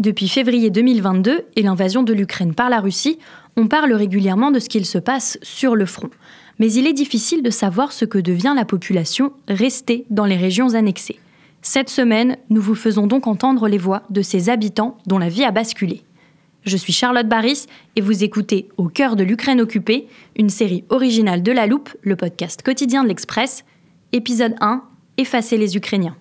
Depuis février 2022 et l'invasion de l'Ukraine par la Russie, on parle régulièrement de ce qu'il se passe sur le front. Mais il est difficile de savoir ce que devient la population restée dans les régions annexées. Cette semaine, nous vous faisons donc entendre les voix de ces habitants dont la vie a basculé. Je suis Charlotte Baris et vous écoutez Au cœur de l'Ukraine occupée, une série originale de La Loupe, le podcast quotidien de l'Express. Épisode 1, Effacer les Ukrainiens.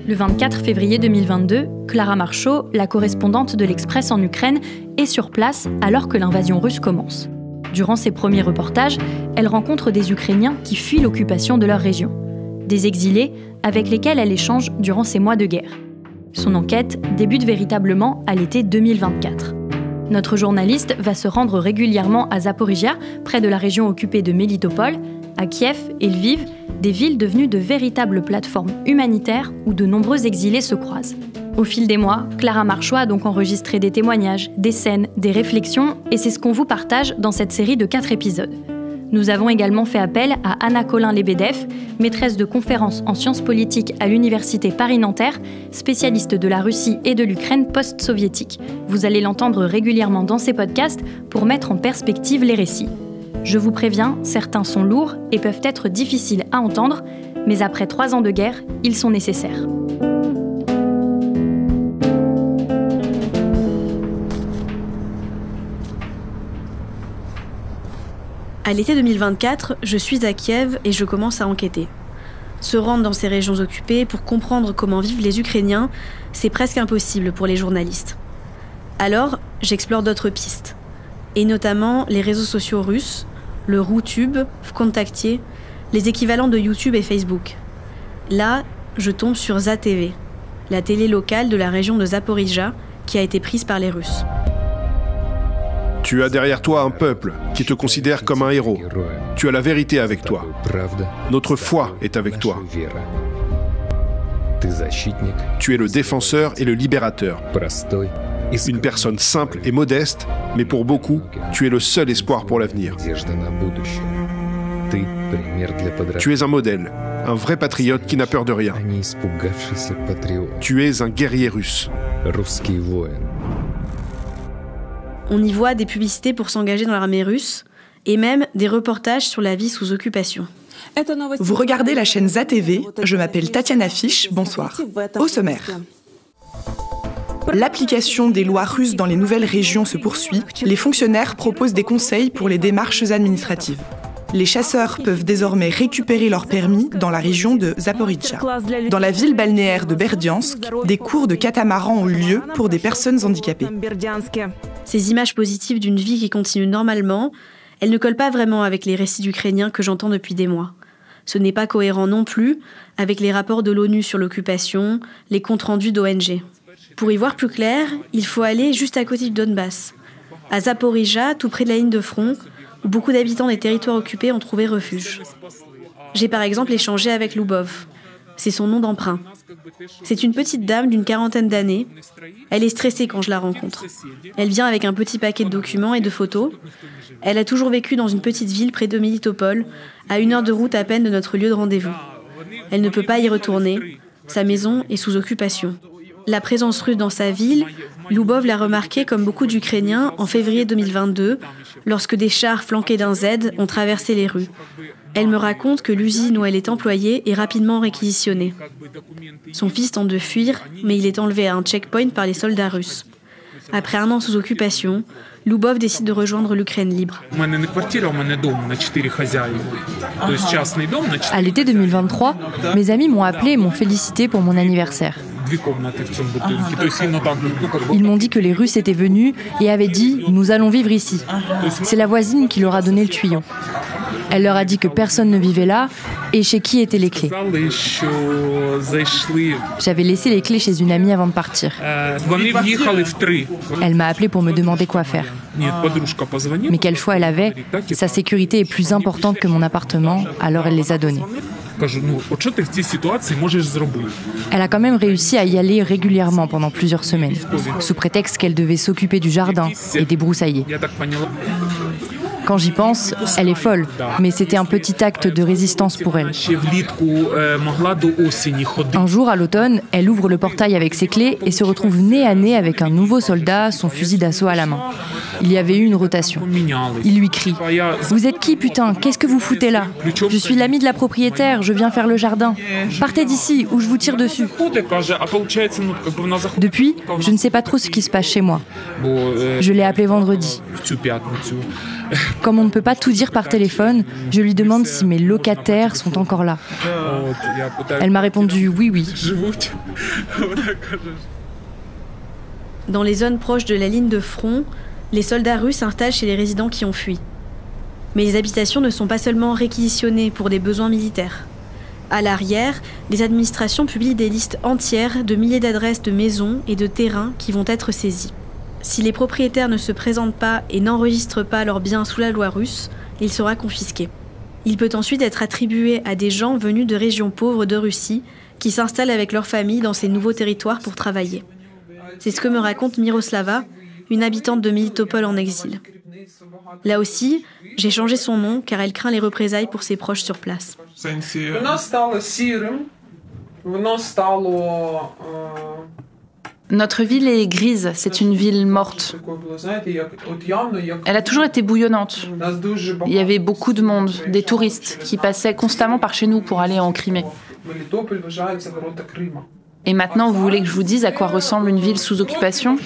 Le 24 février 2022, Clara Marchot, la correspondante de l'Express en Ukraine, est sur place alors que l'invasion russe commence. Durant ses premiers reportages, elle rencontre des Ukrainiens qui fuient l'occupation de leur région. Des exilés avec lesquels elle échange durant ces mois de guerre. Son enquête débute véritablement à l'été 2024. Notre journaliste va se rendre régulièrement à Zaporizhia, près de la région occupée de Melitopol, à Kiev et Lviv, des villes devenues de véritables plateformes humanitaires où de nombreux exilés se croisent. Au fil des mois, Clara Marchot a donc enregistré des témoignages, des scènes, des réflexions, et c'est ce qu'on vous partage dans cette série de 4 épisodes. Nous avons également fait appel à Anna Colin-Lebedev, maîtresse de conférences en sciences politiques à l'université Paris-Nanterre, spécialiste de la Russie et de l'Ukraine post-soviétique. Vous allez l'entendre régulièrement dans ces podcasts pour mettre en perspective les récits. Je vous préviens, certains sont lourds et peuvent être difficiles à entendre, mais après 3 ans de guerre, ils sont nécessaires. À l'été 2024, je suis à Kiev et je commence à enquêter. Se rendre dans ces régions occupées pour comprendre comment vivent les Ukrainiens, c'est presque impossible pour les journalistes. Alors, j'explore d'autres pistes, et notamment les réseaux sociaux russes, le Rutube, Vkontakte, les équivalents de YouTube et Facebook. Là, je tombe sur ZaTV, la télé locale de la région de Zaporizhia qui a été prise par les Russes. Tu as derrière toi un peuple qui te considère comme un héros. Tu as la vérité avec toi. Notre foi est avec toi. Tu es le défenseur et le libérateur. Une personne simple et modeste, mais pour beaucoup, tu es le seul espoir pour l'avenir. Tu es un modèle, un vrai patriote qui n'a peur de rien. Tu es un guerrier russe. On y voit des publicités pour s'engager dans l'armée russe et même des reportages sur la vie sous occupation. Vous regardez la chaîne ZaTV, je m'appelle Tatiana Fish, bonsoir. Au sommaire. L'application des lois russes dans les nouvelles régions se poursuit. Les fonctionnaires proposent des conseils pour les démarches administratives. Les chasseurs peuvent désormais récupérer leur permis dans la région de Zaporizhia. Dans la ville balnéaire de Berdiansk, des cours de catamaran ont eu lieu pour des personnes handicapées. Ces images positives d'une vie qui continue normalement, elles ne collent pas vraiment avec les récits ukrainiens que j'entends depuis des mois. Ce n'est pas cohérent non plus avec les rapports de l'ONU sur l'occupation, les comptes rendus d'ONG. Pour y voir plus clair, il faut aller juste à côté du Donbass, à Zaporizhia, tout près de la ligne de front, où beaucoup d'habitants des territoires occupés ont trouvé refuge. J'ai par exemple échangé avec Lubov. C'est son nom d'emprunt. C'est une petite dame d'une 40aine d'années. Elle est stressée quand je la rencontre. Elle vient avec un petit paquet de documents et de photos. Elle a toujours vécu dans une petite ville près de Melitopol, à 1 heure de route à peine de notre lieu de rendez-vous. Elle ne peut pas y retourner. Sa maison est sous occupation. La présence russe dans sa ville, Lubov l'a remarqué comme beaucoup d'Ukrainiens en février 2022, lorsque des chars flanqués d'un Z ont traversé les rues. Elle me raconte que l'usine où elle est employée est rapidement réquisitionnée. Son fils tente de fuir, mais il est enlevé à un checkpoint par les soldats russes. Après 1 an sous occupation, Lubov décide de rejoindre l'Ukraine libre. À l'été 2023, mes amis m'ont appelé et m'ont félicité pour mon anniversaire. Ils m'ont dit que les Russes étaient venus et avaient dit « Nous allons vivre ici ». C'est la voisine qui leur a donné le tuyau. Elle leur a dit que personne ne vivait là et chez qui étaient les clés. J'avais laissé les clés chez une amie avant de partir. Elle m'a appelé pour me demander quoi faire. Mais quel choix elle avait? Sa sécurité est plus importante que mon appartement, alors elle les a donnés. Elle a quand même réussi à y aller régulièrement pendant plusieurs semaines, sous prétexte qu'elle devait s'occuper du jardin et débroussailler. Quand j'y pense, elle est folle, mais c'était un petit acte de résistance pour elle. Un jour, à l'automne, elle ouvre le portail avec ses clés et se retrouve nez à nez avec un nouveau soldat, son fusil d'assaut à la main. Il y avait eu une rotation. Il lui crie « Vous êtes qui, putain? Qu'est-ce que vous foutez là? Je suis l'ami de la propriétaire, je viens faire le jardin. Partez d'ici ou je vous tire dessus. » Depuis, je ne sais pas trop ce qui se passe chez moi. Je l'ai appelé vendredi. Comme on ne peut pas tout dire par téléphone, je lui demande si mes locataires sont encore là. Elle m'a répondu oui, oui. Dans les zones proches de la ligne de front, les soldats russes s'installent chez les résidents qui ont fui. Mais les habitations ne sont pas seulement réquisitionnées pour des besoins militaires. À l'arrière, les administrations publient des listes entières de milliers d'adresses de maisons et de terrains qui vont être saisies. Si les propriétaires ne se présentent pas et n'enregistrent pas leurs biens sous la loi russe, il sera confisqué. Il peut ensuite être attribué à des gens venus de régions pauvres de Russie qui s'installent avec leur famille dans ces nouveaux territoires pour travailler. C'est ce que me raconte Miroslava, une habitante de Melitopol en exil. Là aussi, j'ai changé son nom car elle craint les représailles pour ses proches sur place. Notre ville est grise, c'est une ville morte. Elle a toujours été bouillonnante. Il y avait beaucoup de monde, des touristes qui passaient constamment par chez nous pour aller en Crimée. Et maintenant, vous voulez que je vous dise à quoi ressemble une ville sous occupation?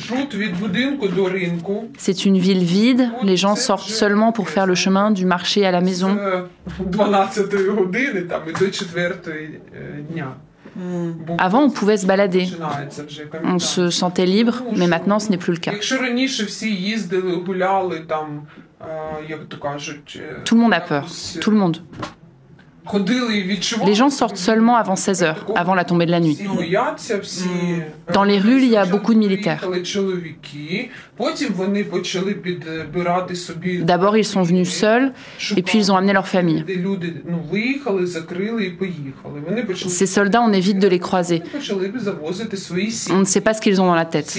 C'est une ville vide, les gens sortent seulement pour faire le chemin du marché à la maison. Avant, on pouvait se balader. On se sentait libre, mais maintenant, ce n'est plus le cas. Tout le monde a peur. Tout le monde. Les gens sortent seulement avant 16 h, avant la tombée de la nuit. Dans les rues, il y a beaucoup de militaires. D'abord, ils sont venus seuls, et puis ils ont amené leur famille. Ces soldats, on évite de les croiser. On ne sait pas ce qu'ils ont dans la tête.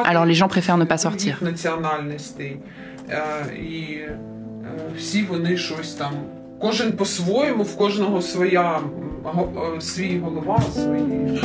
Alors les gens préfèrent ne pas sortir. Кожен по-своєму, в кожного свій голова, свої.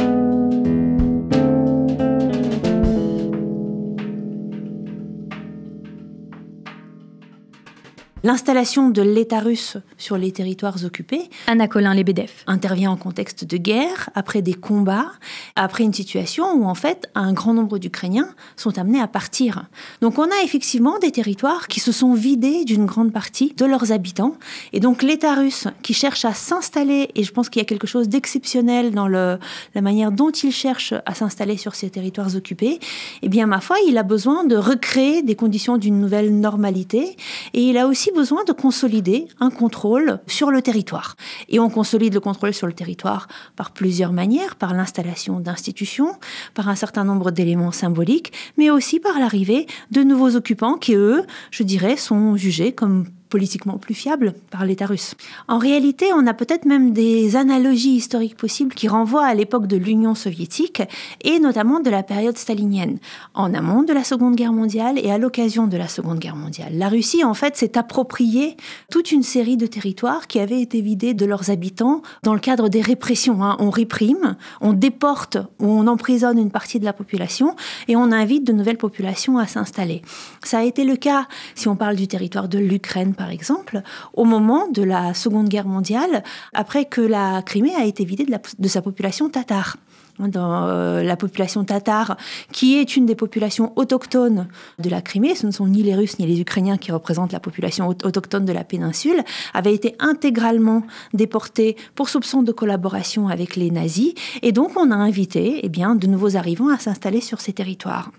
L'installation de l'État russe sur les territoires occupés, Anna Colin-Lebedev, intervient en contexte de guerre, après des combats, après une situation où en fait un grand nombre d'Ukrainiens sont amenés à partir. Donc on a effectivement des territoires qui se sont vidés d'une grande partie de leurs habitants. Et donc l'État russe qui cherche à s'installer, et je pense qu'il y a quelque chose d'exceptionnel dans la manière dont il cherche à s'installer sur ces territoires occupés, eh bien ma foi, il a besoin de recréer des conditions d'une nouvelle normalité, et il a aussi besoin de consolider un contrôle sur le territoire. Et on consolide le contrôle sur le territoire par plusieurs manières, par l'installation d'institutions, par un certain nombre d'éléments symboliques, mais aussi par l'arrivée de nouveaux occupants qui, eux, je dirais, sont jugés comme politiquement plus fiable par l'État russe. En réalité, on a peut-être même des analogies historiques possibles qui renvoient à l'époque de l'Union soviétique et notamment de la période stalinienne, en amont de la Seconde Guerre mondiale et à l'occasion de la Seconde Guerre mondiale. La Russie, en fait, s'est appropriée toute une série de territoires qui avaient été vidés de leurs habitants dans le cadre des répressions. On réprime, on déporte ou on emprisonne une partie de la population et on invite de nouvelles populations à s'installer. Ça a été le cas, si on parle du territoire de l'Ukraine, par exemple, au moment de la Seconde Guerre mondiale, après que la Crimée a été vidée de sa population tatare. Dans la population tatare, qui est une des populations autochtones de la Crimée, ce ne sont ni les Russes ni les Ukrainiens qui représentent la population autochtone de la péninsule, avait été intégralement déportée pour soupçon de collaboration avec les nazis. Et donc, on a invité de nouveaux arrivants à s'installer sur ces territoires.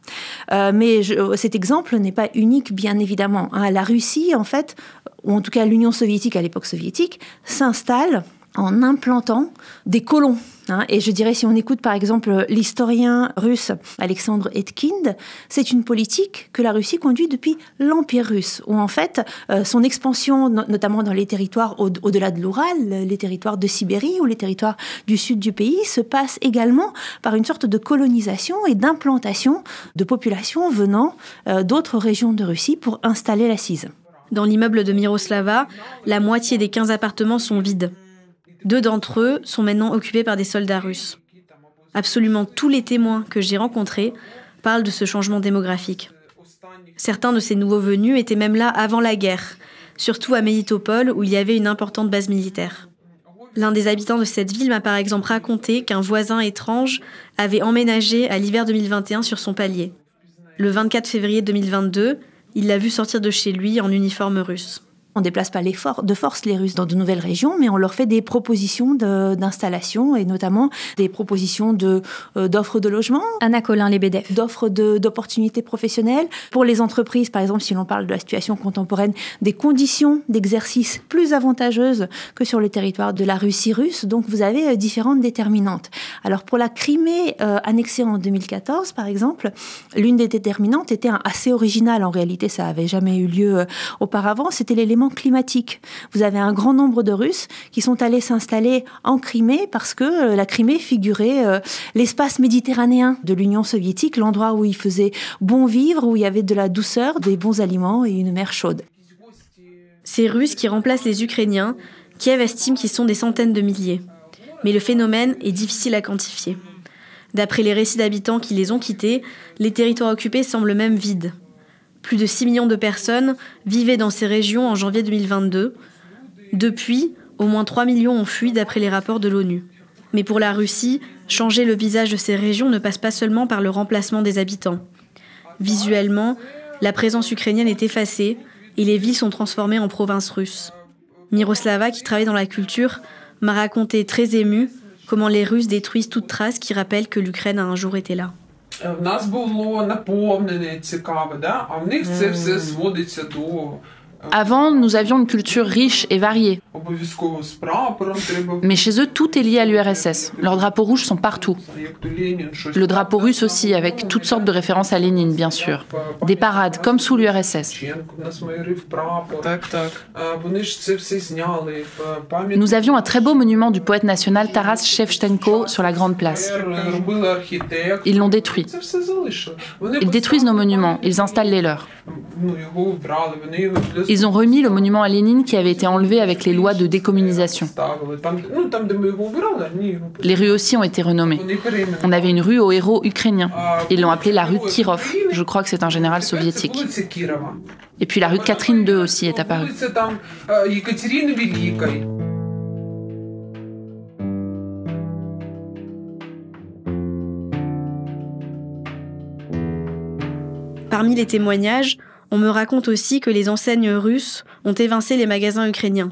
Mais cet exemple n'est pas unique, bien évidemment. La Russie, en fait, ou en tout cas l'Union soviétique à l'époque soviétique, s'installe en implantant des colons. Et je dirais, si on écoute par exemple l'historien russe Alexandre Etkind, c'est une politique que la Russie conduit depuis l'Empire russe, où en fait son expansion, notamment dans les territoires au-delà de l'Oural, les territoires de Sibérie ou les territoires du sud du pays, se passe également par une sorte de colonisation et d'implantation de populations venant d'autres régions de Russie pour installer l'assise. Dans l'immeuble de Miroslava, la moitié des 15 appartements sont vides. 2 d'entre eux sont maintenant occupés par des soldats russes. Absolument tous les témoins que j'ai rencontrés parlent de ce changement démographique. Certains de ces nouveaux venus étaient même là avant la guerre, surtout à Melitopol où il y avait une importante base militaire. L'un des habitants de cette ville m'a par exemple raconté qu'un voisin étrange avait emménagé à l'hiver 2021 sur son palier. Le 24 février 2022, il l'a vu sortir de chez lui en uniforme russe. On ne déplace pas de force les Russes dans de nouvelles régions, mais on leur fait des propositions d'installation et notamment des propositions d'offres de logement. Anna Colin-Lebedev. D'offres d'opportunités professionnelles. Pour les entreprises, par exemple, si l'on parle de la situation contemporaine, des conditions d'exercice plus avantageuses que sur le territoire de la Russie russe. Donc vous avez différentes déterminantes. Alors pour la Crimée annexée en 2014, par exemple, l'une des déterminantes était assez originale. En réalité, ça n'avait jamais eu lieu auparavant. C'était l'élément climatique. Vous avez un grand nombre de Russes qui sont allés s'installer en Crimée parce que la Crimée figurait l'espace méditerranéen de l'Union soviétique, l'endroit où il faisait bon vivre, où il y avait de la douceur, des bons aliments et une mer chaude. Ces Russes qui remplacent les Ukrainiens, Kiev estime qu'ils sont des centaines de milliers. Mais le phénomène est difficile à quantifier. D'après les récits d'habitants qui les ont quittés, les territoires occupés semblent même vides. Plus de 6 millions de personnes vivaient dans ces régions en janvier 2022. Depuis, au moins 3 millions ont fui d'après les rapports de l'ONU. Mais pour la Russie, changer le visage de ces régions ne passe pas seulement par le remplacement des habitants. Visuellement, la présence ukrainienne est effacée et les villes sont transformées en provinces russes. Miroslava, qui travaille dans la culture, m'a raconté très émue comment les Russes détruisent toute trace qui rappelle que l'Ukraine a un jour été là. Avant, nous avions une culture riche et variée. Mais chez eux, tout est lié à l'URSS. Leurs drapeaux rouges sont partout. Le drapeau russe aussi, avec toutes sortes de références à Lénine, bien sûr. Des parades, comme sous l'URSS. Nous avions un très beau monument du poète national Taras Shevchenko sur la Grande Place. Ils l'ont détruit. Ils détruisent nos monuments, ils installent les leurs. Ils ont remis le monument à Lénine qui avait été enlevé avec les lois de décommunisation. Les rues aussi ont été renommées. On avait une rue aux héros ukrainiens. Ils l'ont appelée la rue Kirov. Je crois que c'est un général soviétique. Et puis la rue Catherine II aussi est apparue. Parmi les témoignages, on me raconte aussi que les enseignes russes ont évincé les magasins ukrainiens.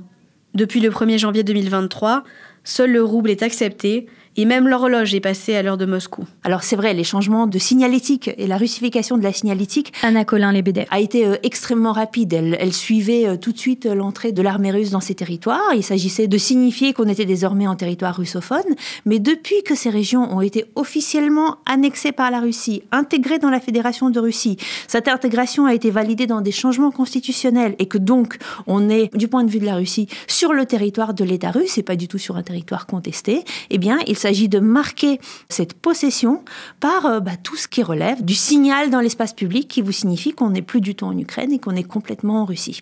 Depuis le 1er janvier 2023, seul le rouble est accepté et même l'horloge est passée à l'heure de Moscou. Alors c'est vrai, les changements de signalétique et la russification de la signalétique Anna Colin-Lebedev a été extrêmement rapide. Elle suivait tout de suite l'entrée de l'armée russe dans ces territoires. Il s'agissait de signifier qu'on était désormais en territoire russophone. Mais depuis que ces régions ont été officiellement annexées par la Russie, intégrées dans la Fédération de Russie, cette intégration a été validée dans des changements constitutionnels et que donc on est, du point de vue de la Russie, sur le territoire de l'État russe et pas du tout sur un territoire contesté, eh bien il s'agit de marquer cette possession par tout ce qui relève du signal dans l'espace public qui vous signifie qu'on n'est plus du tout en Ukraine et qu'on est complètement en Russie.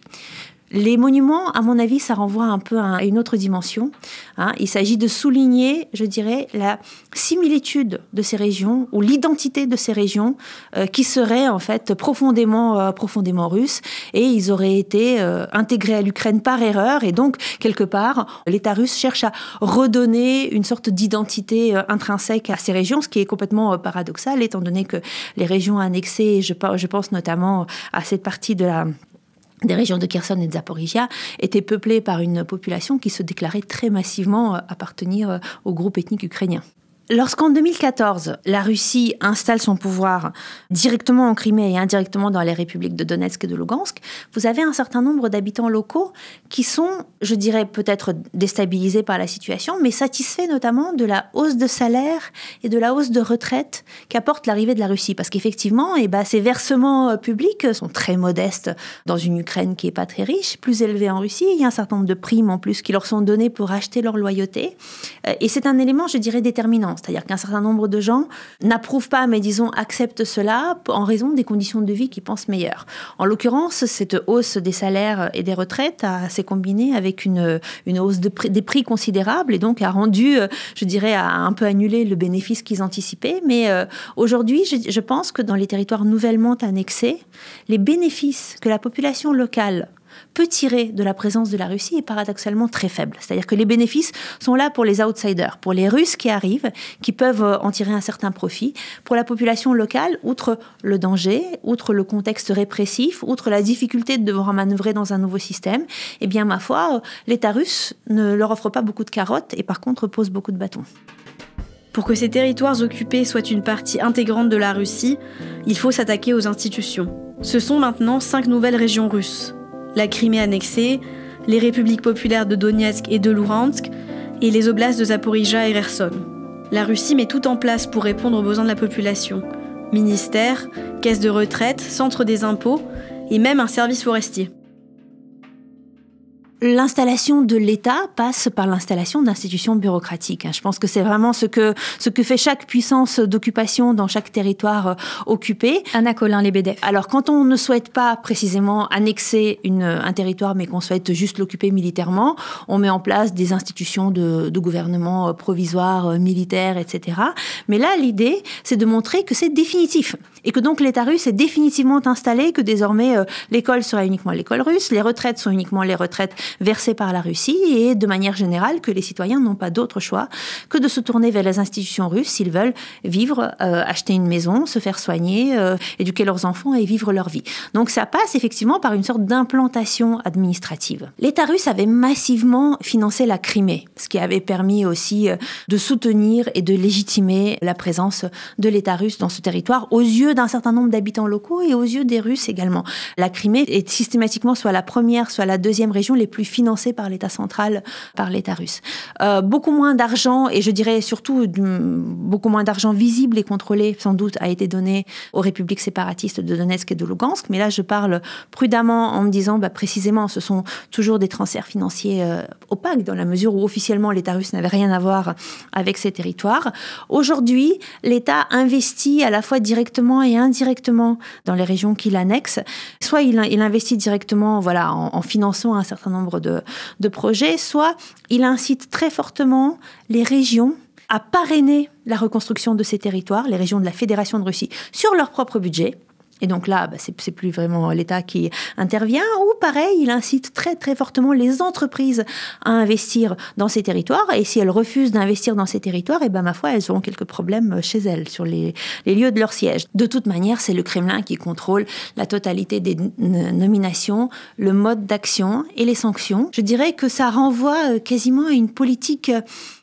Les monuments, à mon avis, ça renvoie un peu à une autre dimension. Il s'agit de souligner, je dirais, la similitude de ces régions ou l'identité de ces régions qui seraient en fait profondément russes et ils auraient été intégrés à l'Ukraine par erreur et donc quelque part l'État russe cherche à redonner une sorte d'identité intrinsèque à ces régions, ce qui est complètement paradoxal étant donné que les régions annexées, je pense notamment à cette partie des régions de Kherson et de Zaporizhia, étaient peuplées par une population qui se déclarait très massivement appartenir au groupe ethnique ukrainien. Lorsqu'en 2014, la Russie installe son pouvoir directement en Crimée et indirectement dans les républiques de Donetsk et de Lugansk, vous avez un certain nombre d'habitants locaux qui sont, je dirais, peut-être déstabilisés par la situation, mais satisfaits notamment de la hausse de salaire et de la hausse de retraite qu'apporte l'arrivée de la Russie. Parce qu'effectivement, ces versements publics sont très modestes dans une Ukraine qui n'est pas très riche, plus élevés en Russie. Il y a un certain nombre de primes en plus qui leur sont données pour acheter leur loyauté. Et c'est un élément, je dirais, déterminant. C'est-à-dire qu'un certain nombre de gens n'approuvent pas, mais disons acceptent cela en raison des conditions de vie qu'ils pensent meilleures. En l'occurrence, cette hausse des salaires et des retraites s'est combinée avec une hausse des prix considérable et donc a rendu, je dirais, a un peu annulé le bénéfice qu'ils anticipaient. Mais aujourd'hui, je pense que dans les territoires nouvellement annexés, les bénéfices que la population locale peut tirer de la présence de la Russie est paradoxalement très faible. C'est-à-dire que les bénéfices sont là pour les outsiders, pour les Russes qui arrivent, qui peuvent en tirer un certain profit. Pour la population locale, outre le danger, outre le contexte répressif, outre la difficulté de devoir manœuvrer dans un nouveau système, eh bien, ma foi, l'État russe ne leur offre pas beaucoup de carottes et par contre pose beaucoup de bâtons. Pour que ces territoires occupés soient une partie intégrante de la Russie, il faut s'attaquer aux institutions. Ce sont maintenant 5 nouvelles régions russes. La Crimée annexée, les républiques populaires de Donetsk et de Luhansk, et les oblasts de Zaporijjia et Kherson. La Russie met tout en place pour répondre aux besoins de la population. Ministère, caisse de retraite, centre des impôts, et même un service forestier. L'installation de l'État passe par l'installation d'institutions bureaucratiques. Je pense que c'est vraiment ce que fait chaque puissance d'occupation dans chaque territoire occupé. Anna Colin-Lebedev. Alors, quand on ne souhaite pas précisément annexer un territoire, mais qu'on souhaite juste l'occuper militairement, on met en place des institutions de gouvernement provisoire, militaire, etc. Mais là, l'idée, c'est de montrer que c'est définitif. Et que donc l'État russe est définitivement installé, que désormais l'école sera uniquement l'école russe, les retraites sont uniquement les retraites versées par la Russie et de manière générale que les citoyens n'ont pas d'autre choix que de se tourner vers les institutions russes s'ils veulent vivre, acheter une maison, se faire soigner, éduquer leurs enfants et vivre leur vie. Donc ça passe effectivement par une sorte d'implantation administrative. L'État russe avait massivement financé la Crimée, ce qui avait permis aussi de soutenir et de légitimer la présence de l'État russe dans ce territoire aux yeux d'un certain nombre d'habitants locaux et aux yeux des Russes également. La Crimée est systématiquement soit la première, soit la deuxième région les plus financées par l'État central, par l'État russe. Beaucoup moins d'argent, et je dirais surtout beaucoup moins d'argent visible et contrôlé, sans doute, a été donné aux républiques séparatistes de Donetsk et de Lugansk. Mais là, je parle prudemment en me disant, précisément, ce sont toujours des transferts financiers opaques, dans la mesure où officiellement l'État russe n'avait rien à voir avec ces territoires. Aujourd'hui, l'État investit à la fois directement et indirectement dans les régions qu'il annexe. Soit il investit directement en finançant un certain nombre de projets, soit il incite très fortement les régions à parrainer la reconstruction de ces territoires, les régions de la Fédération de Russie, sur leur propre budget. Et donc là, c'est plus vraiment l'État qui intervient. Ou pareil, il incite très très fortement les entreprises à investir dans ces territoires. Et si elles refusent d'investir dans ces territoires, ma foi, elles auront quelques problèmes chez elles, sur les lieux de leur siège. De toute manière, c'est le Kremlin qui contrôle la totalité des nominations, le mode d'action et les sanctions. Je dirais que ça renvoie quasiment à une politique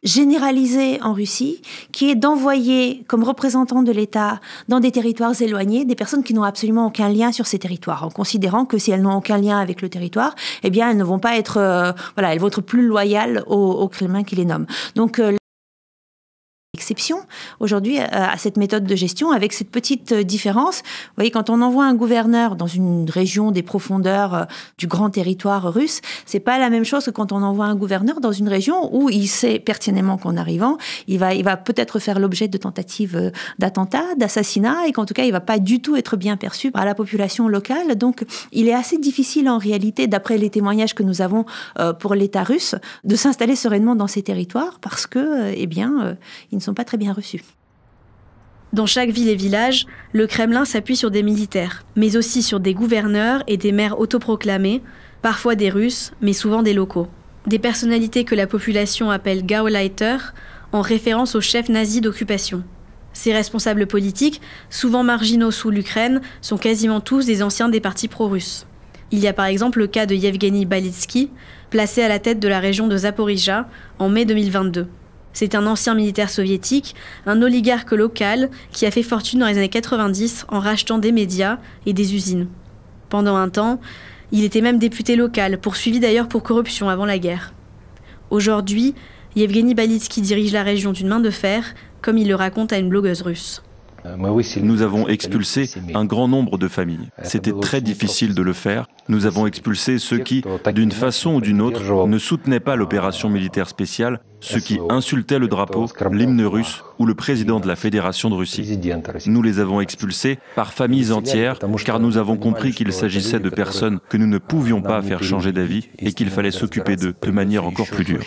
généralisée en Russie, qui est d'envoyer comme représentants de l'État dans des territoires éloignés des personnes qui n'ont absolument aucun lien sur ces territoires, en considérant que si elles n'ont aucun lien avec le territoire, elles ne vont pas être, elles vont être plus loyales au Kremlin qui les nomme. Donc, exception aujourd'hui à cette méthode de gestion, avec cette petite différence. Vous voyez, quand on envoie un gouverneur dans une région des profondeurs du grand territoire russe, c'est pas la même chose que quand on envoie un gouverneur dans une région où il sait pertinemment qu'en arrivant, il va peut-être faire l'objet de tentatives d'attentats, d'assassinats, et qu'en tout cas, il va pas du tout être bien perçu par la population locale. Donc, il est assez difficile en réalité, d'après les témoignages que nous avons pour l'État russe, de s'installer sereinement dans ces territoires parce que, ils ne sont pas très bien reçus. Dans chaque ville et village, le Kremlin s'appuie sur des militaires, mais aussi sur des gouverneurs et des maires autoproclamés, parfois des Russes, mais souvent des locaux. Des personnalités que la population appelle Gauleiter, en référence aux chefs nazis d'occupation. Ces responsables politiques, souvent marginaux sous l'Ukraine, sont quasiment tous des anciens des partis pro-russes. Il y a par exemple le cas de Yevgeny Balitsky, placé à la tête de la région de Zaporijjia en mai 2022. C'est un ancien militaire soviétique, un oligarque local qui a fait fortune dans les années 90 en rachetant des médias et des usines. Pendant un temps, il était même député local, poursuivi d'ailleurs pour corruption avant la guerre. Aujourd'hui, Yevgeny Balitsky dirige la région d'une main de fer, comme il le raconte à une blogueuse russe. Nous avons expulsé un grand nombre de familles. C'était très difficile de le faire. Nous avons expulsé ceux qui, d'une façon ou d'une autre, ne soutenaient pas l'opération militaire spéciale, ceux qui insultaient le drapeau, l'hymne russe ou le président de la Fédération de Russie. Nous les avons expulsés par familles entières, car nous avons compris qu'il s'agissait de personnes que nous ne pouvions pas faire changer d'avis et qu'il fallait s'occuper d'eux de manière encore plus dure.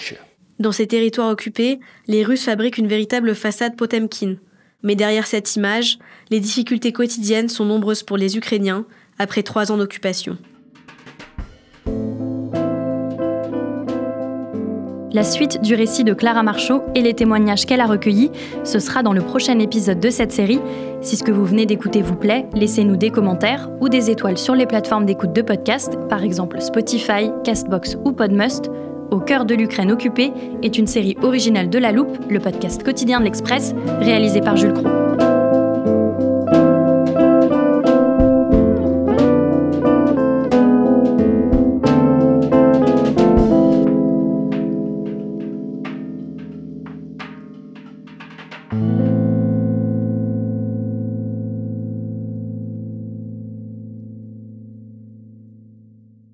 Dans ces territoires occupés, les Russes fabriquent une véritable façade Potemkin. Mais derrière cette image, les difficultés quotidiennes sont nombreuses pour les Ukrainiens après 3 ans d'occupation. La suite du récit de Clara Marchot et les témoignages qu'elle a recueillis, ce sera dans le prochain épisode de cette série. Si ce que vous venez d'écouter vous plaît, laissez-nous des commentaires ou des étoiles sur les plateformes d'écoute de podcast, par exemple Spotify, Castbox ou Podmust. Au cœur de l'Ukraine occupée est une série originale de La Loupe, le podcast quotidien de l'Express, réalisé par Jules Cros.